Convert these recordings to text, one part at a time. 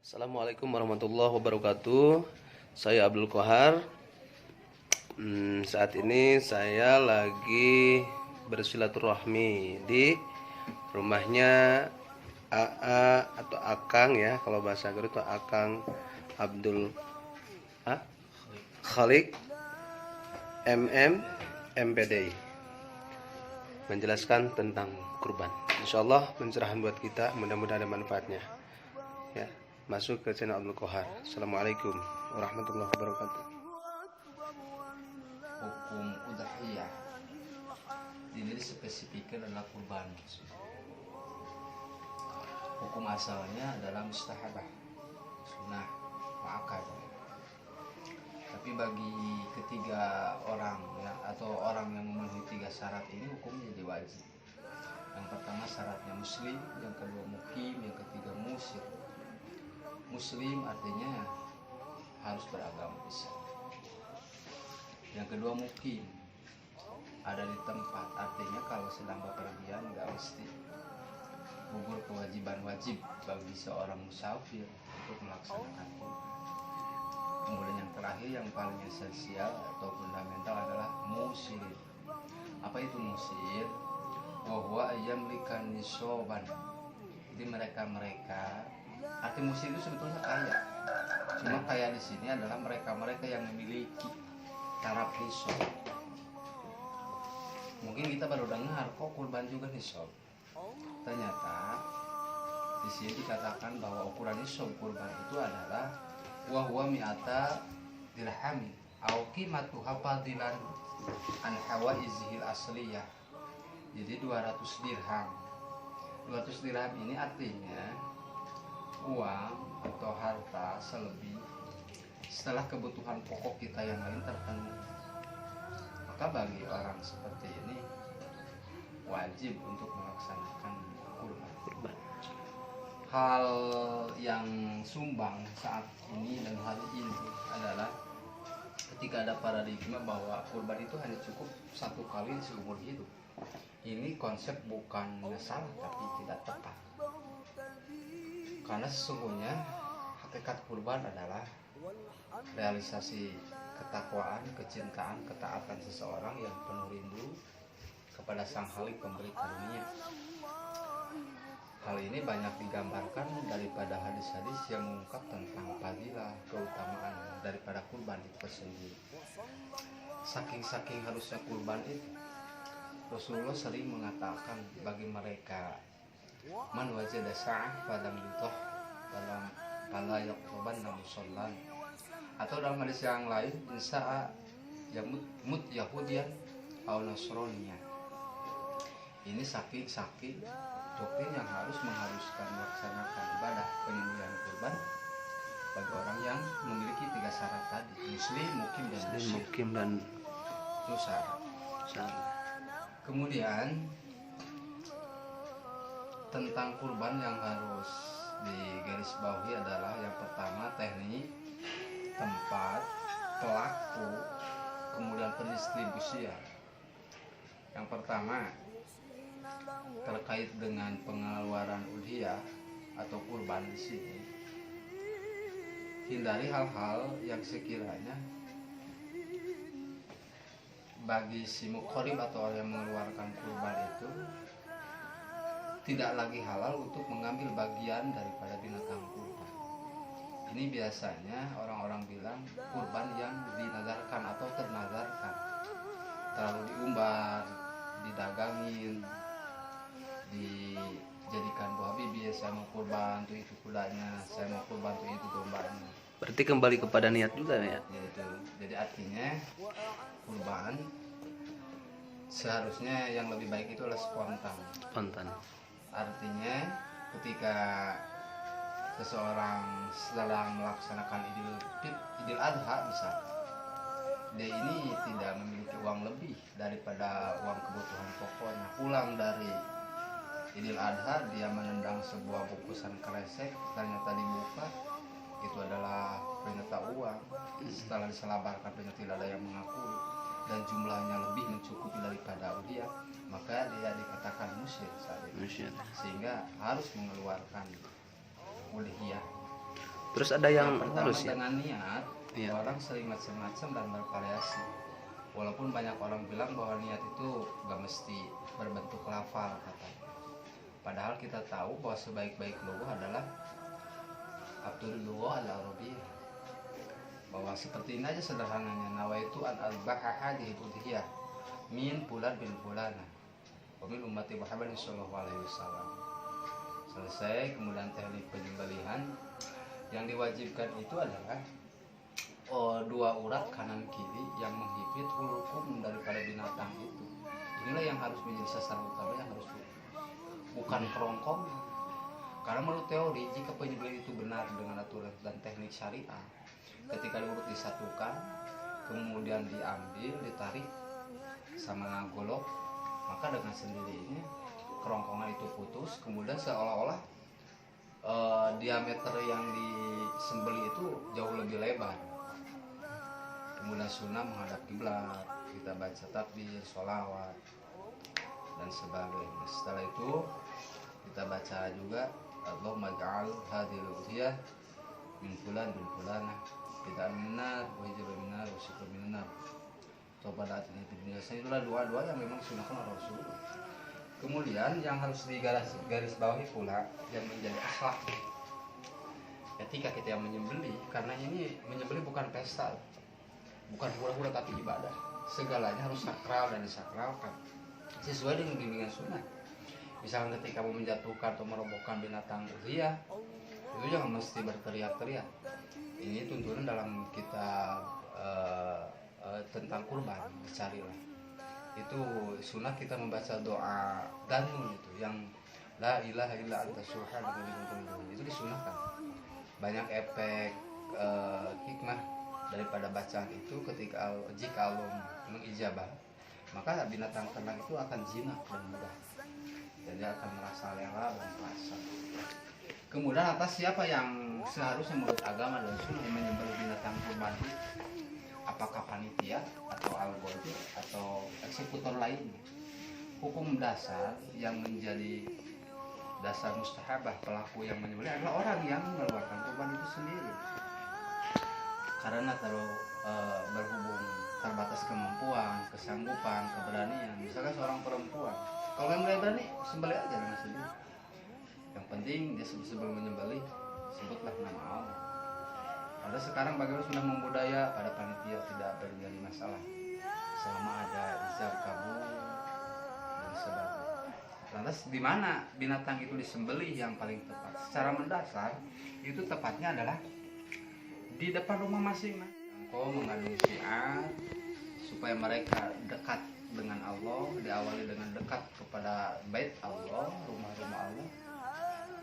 Assalamualaikum warahmatullahi wabarakatuh. Saya Abdul Kohar. Saat ini saya lagi bersilaturahmi di rumahnya AA atau Akang ya, kalau bahasa Garut itu Akang Abdul Khalik MM MPDI, menjelaskan tentang kurban. Insyaallah pencerahan buat kita, mudah-mudahan ada manfaatnya. Ya, masuk ke channel Abdul Kohar. Assalamualaikum warahmatullahi wabarakatuh. Hukum udhiyah ini spesifiknya adalah kurban. Hukum asalnya adalah mustahabah, sunnah, muakkad. Tapi bagi ketiga orang ya, atau orang yang memenuhi tiga syarat ini hukumnya jadi wajib. Yang pertama syaratnya muslim, yang kedua mukim, yang ketiga musir. Muslim artinya harus beragama Islam. Yang kedua mukim, ada di tempat, artinya kalau sedang bepergian nggak mesti gugur kewajiban wajib bagi seorang musafir untuk melaksanakan kurban. Kemudian yang terakhir yang paling esensial atau fundamental adalah musir. Apa itu musir? Wahwa yamlikan nisoban. Jadi mereka arti musir itu sebetulnya kaya. Cuma kaya di sini adalah mereka yang memiliki taraf nisob. Mungkin kita baru dengar kok kurban juga nisob. Ternyata di sini dikatakan bahwa ukuran nisob kurban itu adalah wahwa mi'ata dirhami au qimatuha fadilan an hawaizihil asliyah. Jadi 200 dirham. 200 dirham ini artinya uang atau harta selebih setelah kebutuhan pokok kita yang lain terpenuhi. Maka bagi orang seperti ini wajib untuk melaksanakan kurban. Hal yang sumbang saat ini dan hari ini adalah ketika ada paradigma bahwa kurban itu hanya cukup satu kali seumur hidup. Ini konsep bukan salah tapi tidak tepat. Karena sesungguhnya hakikat kurban adalah realisasi ketakwaan, kecintaan, ketaatan seseorang yang penuh rindu kepada Sang Khalik pemberi karunia. Hal ini banyak digambarkan daripada hadis-hadis yang mengungkap tentang fadilah, keutamaan daripada kurban itu sendiri. Saking harusnya kurban itu, Rasulullah sering mengatakan bagi mereka man wajada sa'ah falam yutoh dalam fala yaqrabanna musallan, atau dalam hadis yang lain insa'a yamut yahudian au nasraniyan. Ini saking doktrin yang mengharuskan melaksanakan ibadah penyembelihan kurban bagi orang yang memiliki tiga syarat tadi, muslim, mukim dan itu syarat. Kemudian tentang kurban yang harus digarisbawahi adalah yang pertama teknik, tempat, pelaku, kemudian pendistribusian. Yang pertama terkait dengan pengeluaran udhiyah atau kurban di sini, hindari hal-hal yang sekiranya bagi si muqarrib atau orang yang mengeluarkan kurban itu tidak lagi halal untuk mengambil bagian daripada binatang kurban. Ini biasanya orang-orang bilang kurban yang dinazarkan atau ternazarkan, terlalu diumbar, didagangin, dijadikan buah bibir. Saya mau kurban tuh itu kudanya, saya mau kurban tuh itu dombanya. Berarti kembali kepada niat juga ya. Yaitu, jadi artinya kurban seharusnya yang lebih baik itu adalah spontan. Artinya ketika seseorang sedang melaksanakan Idul Adha misalnya, dia ini tidak memiliki uang lebih daripada uang kebutuhan pokoknya. Pulang dari Idul Adha dia menendang sebuah bungkusan kresek, ternyata dibuka itu adalah ternyata uang. Setelah diselabarkan ternyata tidak ada yang mengakui dan jumlahnya lebih mencukupi daripada udhiyah, maka dia dikatakan musyrik saat itu. Sehingga harus mengeluarkan udhiyah. Terus ada yang pertama harus ya. dengan niat, Iya. orang sering macam-macam dan bervariasi. Walaupun banyak orang bilang bahwa niat itu gak mesti berbentuk lafal katanya. Padahal kita tahu bahwa sebaik-baik logo adalah Abdul logo al-Arabiyyah. Bahwa seperti ini aja sederhananya, nawaitu an al-baha hadhihi udhiyah min bulan bin bulana wa min ummati Muhammad sallallahu alaihi wasallam. Selesai, kemudian teknik penyembelihan yang diwajibkan itu adalah dua urat kanan kiri yang menghipit hukum daripada binatang itu. Inilah yang harus menjadi sasaran utama, yang harus bukan kerongkong. Karena menurut teori, jika penyembelihan itu benar dengan aturan dan teknik syariah, ketika diurut disatukan, kemudian diambil, ditarik sama golok, maka dengan sendirinya kerongkongan itu putus, kemudian seolah-olah diameter yang disembeli itu jauh lebih lebar. Kemudian sunnah menghadap kiblat, kita baca takbir, sholawat dan sebagainya. Setelah itu kita baca juga Allahumma ja'al hadhil udhiyah min fulan bin fulana kita minar wa hijab minar wa syukur minar. Tobat ini biasanya itulah doa-doa yang memang sunahkan oleh Rasul. Kemudian yang harus digaris bawahi pula yang menjadi akhlak ketika kita yang menyembelih, karena ini menyembelih bukan pesta, bukan hura-hura, tapi ibadah. Segalanya harus sakral dan disakralkan sesuai dengan bimbingan sunnah. Misalnya ketika mau menjatuhkan atau merobohkan binatang udhiyah, itu jangan mesti berteriak-teriak. Ini tuntunan dalam kitab tentang kurban, dicarilah. Itu sunnah kita membaca doa danun itu yang la ilaha illa anta subhanaka inni kuntu minadh dhalimin. Itu disunahkan. Banyak efek hikmah daripada bacaan itu ketika jika Allah mengijabah, maka binatang ternak itu akan jinak dan mudah. Jadi akan merasa rela dan puasa. Kemudian atas siapa yang seharusnya menurut agama dan sunnah menyembelih binatang kurban, apakah panitia atau al-ghazi atau eksekutor lainnya? Hukum dasar yang menjadi dasar mustahabah pelaku yang menyembelih adalah orang yang mengeluarkan kurban itu sendiri. Karena kalau berhubung terbatas kemampuan, kesanggupan, keberanian, misalkan seorang perempuan, kalau yang mulai berani sembelih aja dengan sendiri. Yang penting dia sebelum menyembelih sebutlah nama Allah. Ada sekarang bagaimana sudah membudaya pada panitia tidak terjadi masalah selama ada izab kabul dan sebagainya. Lantas di mana binatang itu disembelih yang paling tepat? Secara mendasar itu tepatnya adalah di depan rumah masing-masing. Engkau mengandung syiar supaya mereka dekat dengan Allah, diawali dengan dekat kepada bait Allah, rumah-rumah Allah.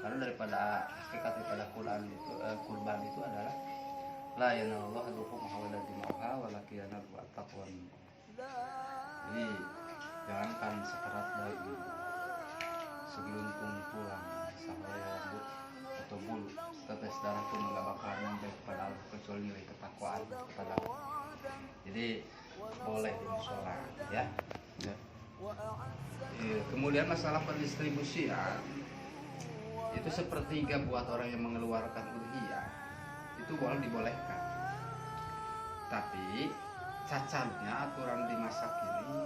Karena daripada hakikat daripada kurban itu adalah la yanallahu al-luhum hawla dima'ha walakin yanalu at-taqwa. Jadi jangankan sekerat daging, segeluntung tulang, sahaya rambut atau bulu, setetes darah pun nggak bakalan sampai kepada Allah kecuali nilai ketakwaan kepada Allah. Jadi boleh di musola ya. Kemudian masalah pendistribusian itu sepertiga buat orang yang mengeluarkan udhiyah itu boleh dibolehkan. Tapi cacatnya aturan di masa kini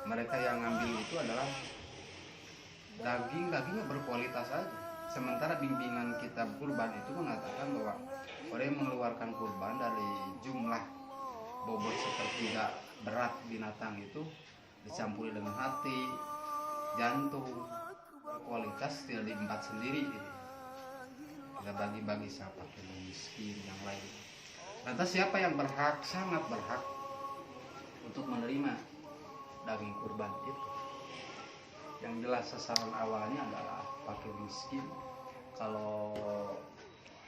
mereka yang ngambil itu adalah daging-dagingnya berkualitas aja. Sementara bimbingan kitab kurban itu mengatakan bahwa orang yang mengeluarkan kurban dari jumlah bobot sepertiga berat binatang itu dicampuri dengan hati, jantung, berkualitas tidak diempat sendiri gitu. Tidak bagi-bagi siapa yang miskin yang lain. Lantas siapa yang berhak, sangat berhak untuk menerima daging kurban itu? Yang jelas sasaran awalnya adalah fakir miskin. Kalau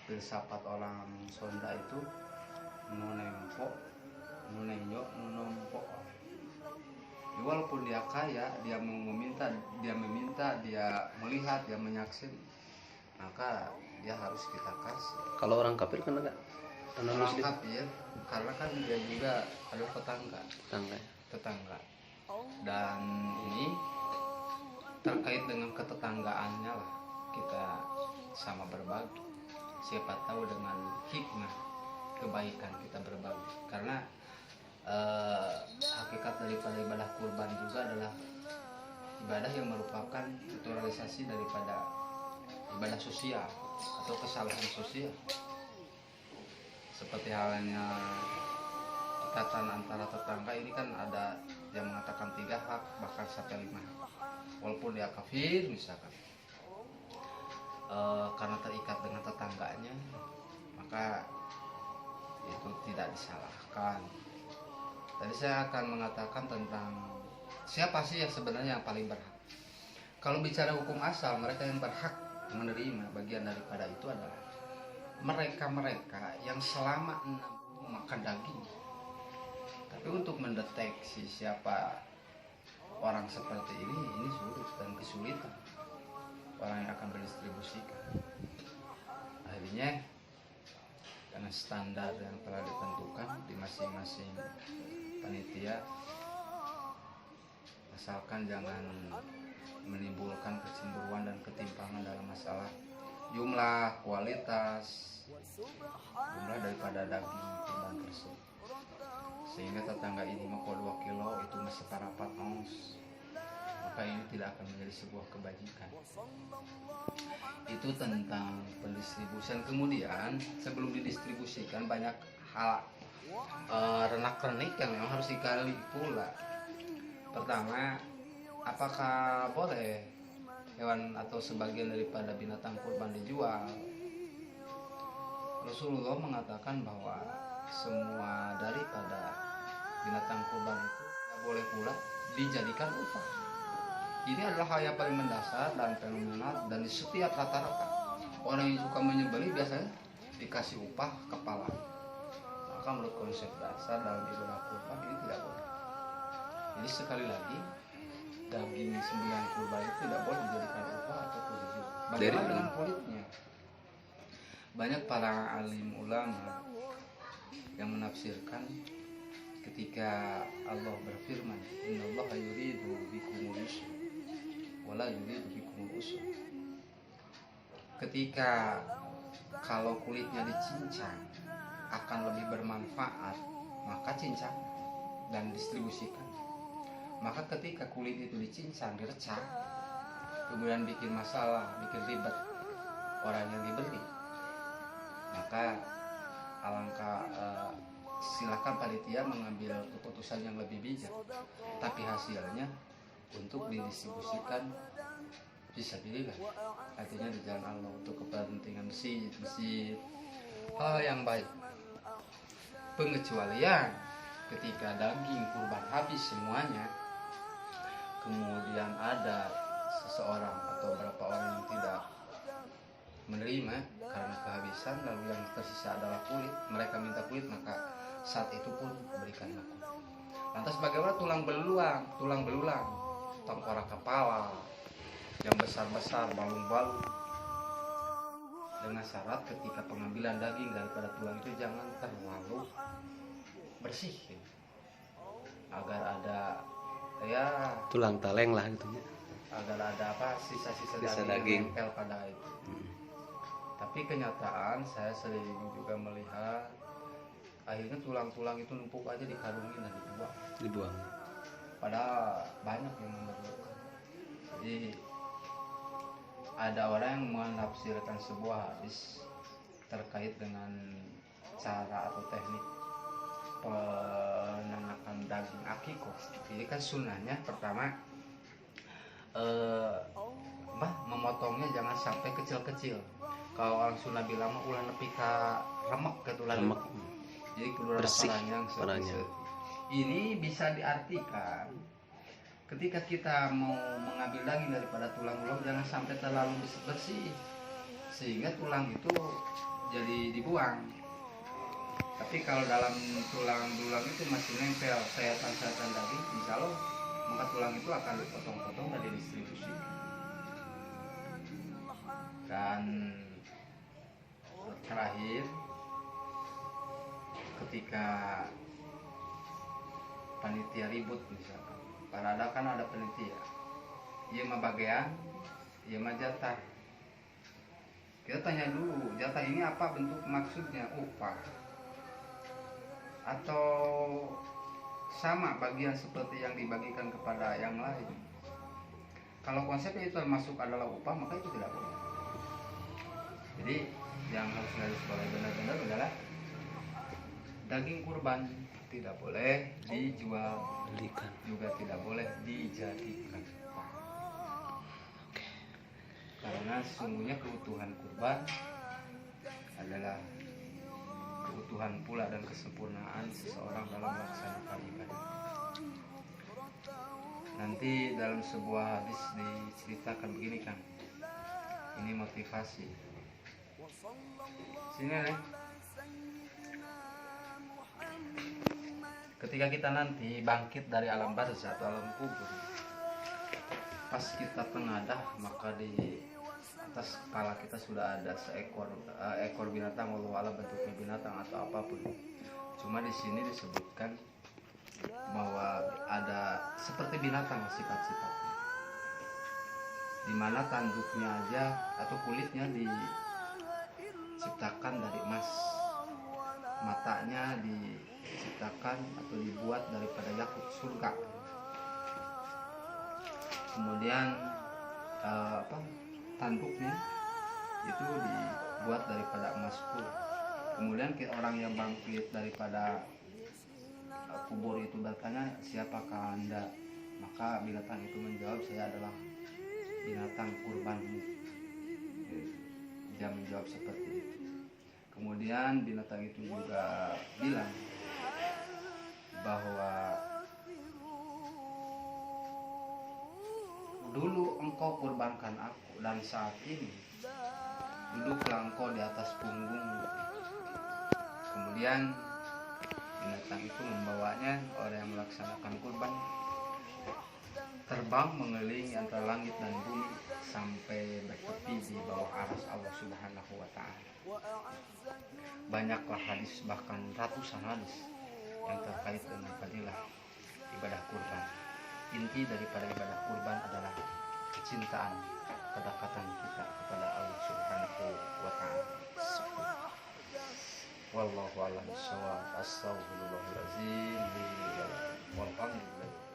filsafat orang Sunda itu nunempok, nunenyo, nunompok. Walaupun dia kaya, dia meminta, dia melihat, dia menyaksikan, maka dia harus kita kasih. Kalau orang kafir kan enggak? Orang kafir, karena kan dia juga ada tetangga. Dan ini terkait dengan ketetanggaannya lah kita sama berbagi. siapa tahu dengan hikmah kebaikan kita berbagi. Karena hakikat daripada ibadah kurban juga adalah ibadah yang merupakan naturalisasi daripada ibadah sosial atau kesalahan sosial, seperti halnya ikatan antara tetangga. Ini kan ada yang mengatakan 3 hak bahkan sampai 5 hak, walaupun dia kafir misalkan, karena terikat dengan tetangganya maka itu tidak disalahkan. Tadi saya akan mengatakan tentang siapa sih yang sebenarnya yang paling berhak. Kalau bicara hukum asal, mereka yang berhak menerima bagian daripada itu adalah mereka-mereka yang selama 6 bulan makan daging. Tapi untuk mendeteksi siapa orang seperti ini sulit dan kesulitan orang yang akan mendistribusikan. Akhirnya karena standar yang telah ditentukan di masing-masing panitia, asalkan jangan menimbulkan kecemburuan dan ketimpangan dalam masalah jumlah, kualitas, jumlah daripada daging kurban tersebut, sehingga tetangga ini mau 2 kilo itu masih seperempat ons, maka ini tidak akan menjadi sebuah kebajikan. Itu tentang pendistribusian. Kemudian sebelum didistribusikan banyak hal renak-renik yang memang harus digali pula. Pertama, apakah boleh hewan atau sebagian daripada binatang kurban dijual? Rasulullah mengatakan bahwa semua daripada binatang kurban itu tidak boleh pula dijadikan upah. Ini adalah hal yang paling mendasar dan fenomenal, dan di setiap rata-rata orang yang suka menyembelih biasanya dikasih upah kepala. Maka menurut konsep dasar dalam ibadah kurban ini tidak boleh. Jadi sekali lagi, daging sembilan kurban itu tidak boleh dijadikan upah ataupun dijual. Bagaimana dengan kulitnya? Banyak para alim ulama yang menafsirkan ketika Allah berfirman, innallaha yuridu bikumul yusra wala yuridu bikumul usra. Ketika kalau kulitnya dicincang akan lebih bermanfaat, maka cincang dan distribusikan. Maka ketika kulit itu dicincang, direcah, kemudian bikin masalah, bikin ribet orang yang dibeli, maka alangkah silakan panitia mengambil keputusan yang lebih bijak, tapi hasilnya untuk didistribusikan fisabilillah, artinya di jalan Allah, untuk kepentingan masjid, hal yang baik. Pengecualian ketika daging kurban habis semuanya, kemudian ada seseorang atau beberapa orang yang tidak menerima karena kehabisan, lalu yang tersisa adalah kulit, mereka minta kulit, maka saat itu pun berikan aku. Lantas bagaimana tulang belulang, tengkorak kepala yang besar-besar, balung-balung, dengan syarat ketika pengambilan daging daripada tulang itu jangan terlalu bersih, agar ada tulang taleng lah gitu, agar ada sisa-sisa daging yang nempel pada itu. Tapi kenyataan saya sering juga melihat akhirnya tulang-tulang itu numpuk aja di karungin dan dibuang. Padahal banyak yang memerlukan. Jadi ada orang yang menafsirkan sebuah hadis terkait dengan cara atau teknik penanakan daging akikoh. Jadi kan sunnahnya pertama memotongnya jangan sampai kecil-kecil. Kalau orang sunnah bilang mah ulah nepi ka remek ke tulang. Jadi keluar parahnya. Ini bisa diartikan ketika kita mau mengambil daging daripada tulang-tulang jangan sampai terlalu bersih, sehingga tulang itu jadi dibuang. Tapi kalau dalam tulang-tulang itu masih nempel sayatan-sayatan daging, insya Allah maka tulang itu akan dipotong-potong dan didistribusikan. Dan terakhir, ketika panitia ribut misalkan, padahal kan ada panitia, iya mah bagian, iya mah jatah. Kita tanya dulu, jatah ini apa bentuk maksudnya, upah atau sama bagian seperti yang dibagikan kepada yang lain. Kalau konsepnya itu masuk adalah upah, maka itu tidak boleh. Jadi yang harus garis benar-benar adalah daging kurban tidak boleh dijual, Belikan. juga tidak boleh dijadikan. Karena sesungguhnya keutuhan kurban adalah keutuhan pula dan kesempurnaan seseorang dalam melaksanakan ibadah. Nanti dalam sebuah hadis diceritakan begini kan, ini motivasi. Sini nih. Ketika kita nanti bangkit dari alam barzah atau alam kubur, pas kita tengadah, maka di atas kepala kita sudah ada ekor binatang, walau alam bentuknya binatang atau apapun. Cuma di sini disebutkan bahwa ada seperti binatang sifat-sifatnya, di mana tanduknya aja atau kulitnya diciptakan dari emas, matanya diciptakan atau dibuat daripada yakut surga. Kemudian tanduknya itu dibuat daripada emas pula. Kemudian orang yang bangkit daripada kubur itu bertanya, siapakah Anda? Maka binatang itu menjawab, saya adalah binatang kurbanmu. Dia menjawab seperti itu. Kemudian binatang itu juga bilang bahwa dulu engkau kurbankan aku, dan saat ini duduklah engkau di atas punggungmu. Kemudian binatang itu membawanya, orang yang melaksanakan kurban, terbang mengelilingi antara langit dan bumi sampai bertepi di bawah aras Allah Subhanahu wa Ta'ala. Banyaklah hadis, bahkan ratusan hadis yang terkait dengan fadilah ibadah kurban. Inti daripada ibadah kurban adalah kecintaan, kedekatan kita kepada Allah Subhanahu wa Ta'ala. Wallahu a'lam bishawab. Astaghfirullahaladzim. Walhamdulillah.